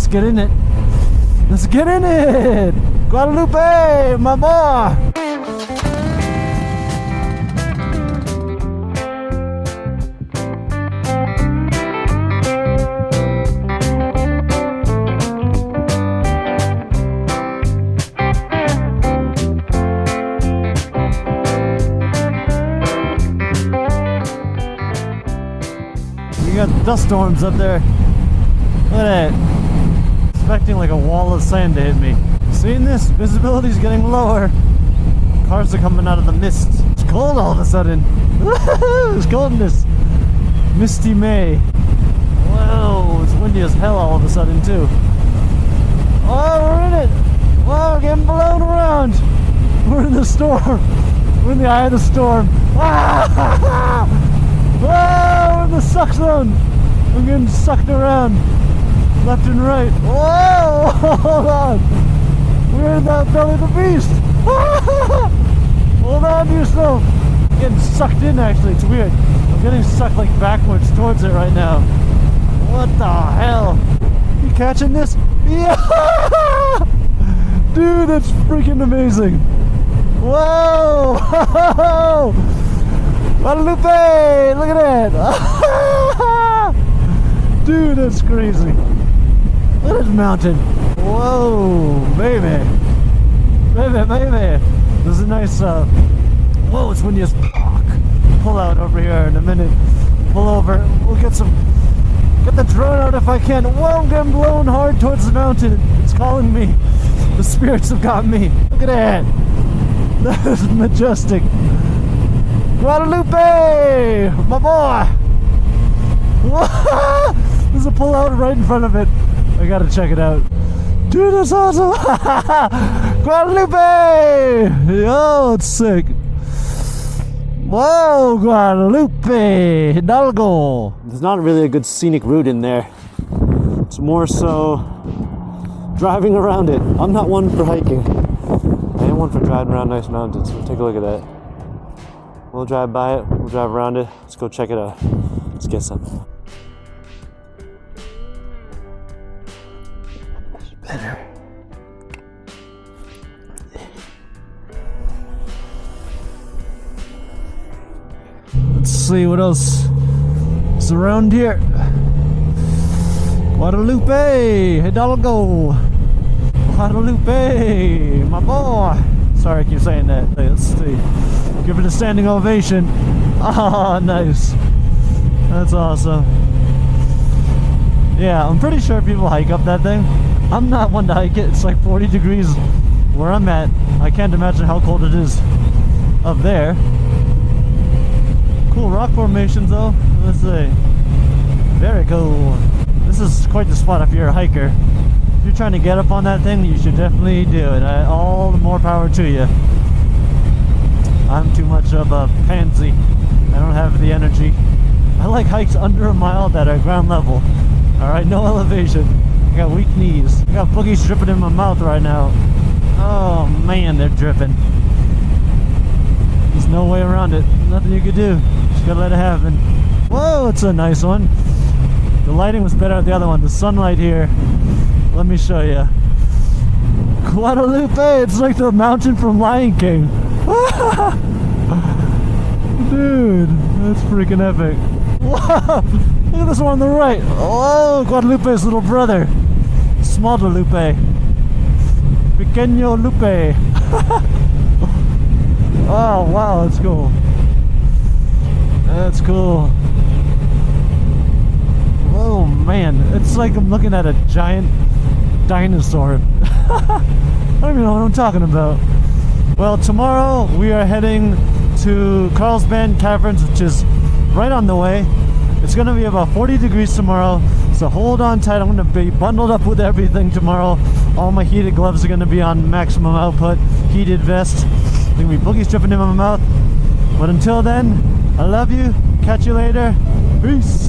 Let's get in it. Let's get in it. Guadalupe, my boy. We got dust storms up there. Look at that. Expecting like a wall of sand to hit me. Seeing this? Visibility's getting lower. Cars are coming out of the mist. It's cold all of a sudden. It's cold in this misty May. Whoa, it's windy as hell all of a sudden too. Oh, we're in it. Whoa, we're getting blown around. We're in the storm. We're in the eye of the storm. Whoa, we're in the suck zone. We're getting sucked around left and right. Whoa, hold on. We're in the belly of the beast. Hold on to yourself. I'm getting sucked in actually. It's weird. I'm getting sucked like backwards towards it right now. What the hell? You catching this? Yeah! Dude, that's freaking amazing. Whoa! Guadalupe! Look at that! Dude, that's crazy. Look at this mountain. Whoa, baby. Baby. This is a nice, whoa, it's windy as fuck. Pull out over here in a minute. Pull over. We'll get the drone out if I can. Whoa, I'm getting blown hard towards the mountain. It's calling me. The spirits have got me. Look at that. That is majestic. Guadalupe! My boy! There's a pull out right in front of it. I gotta check it out. Dude, that's awesome! Guadalupe! Yo, it's sick. Whoa, Guadalupe! Hidalgo! There's not really a good scenic route in there. It's more so driving around it. I'm not one for hiking. I am one for driving around nice mountains. So take a look at that. We'll drive by it. We'll drive around it. Let's go check it out. Let's get some. Better. Let's see what else is around here. Guadalupe, Hidalgo. Guadalupe, my boy. Sorry, I keep saying that. Let's see. Give it a standing ovation. Ah, nice. That's awesome. Yeah, I'm pretty sure people hike up that thing. I'm not one to hike it. It's like 40 degrees where I'm at. I can't imagine how cold it is up there. Cool rock formations though. Let's see. Very cool. This is quite the spot if you're a hiker. If you're trying to get up on that thing, you should definitely do it. All the more power to you. I'm too much of a pansy. I don't have the energy. I like hikes under a mile that are ground level. Alright, no elevation. I got weak knees. I got boogies dripping in my mouth right now. Oh man, they're dripping. There's no way around it. Nothing you could do. Just gotta let it happen. Whoa, it's a nice one. The lighting was better at the other one. The sunlight here. Let me show you. Guadalupe, it's like the mountain from Lion King. Dude, that's freaking epic. Whoa, look at this one on the right. Oh, Guadalupe's little brother. Small Lupe. Pequeño Lupe. Oh, wow, that's cool. That's cool. Oh, man. It's like I'm looking at a giant dinosaur. I don't even know what I'm talking about. Well, tomorrow we are heading to Carlsbad Caverns, which is right on the way. It's going to be about 40 degrees tomorrow, so hold on tight. I'm going to be bundled up with everything tomorrow. All my heated gloves are going to be on maximum output, heated vest. There's going to be boogies dripping in my mouth. But until then, I love you. Catch you later. Peace.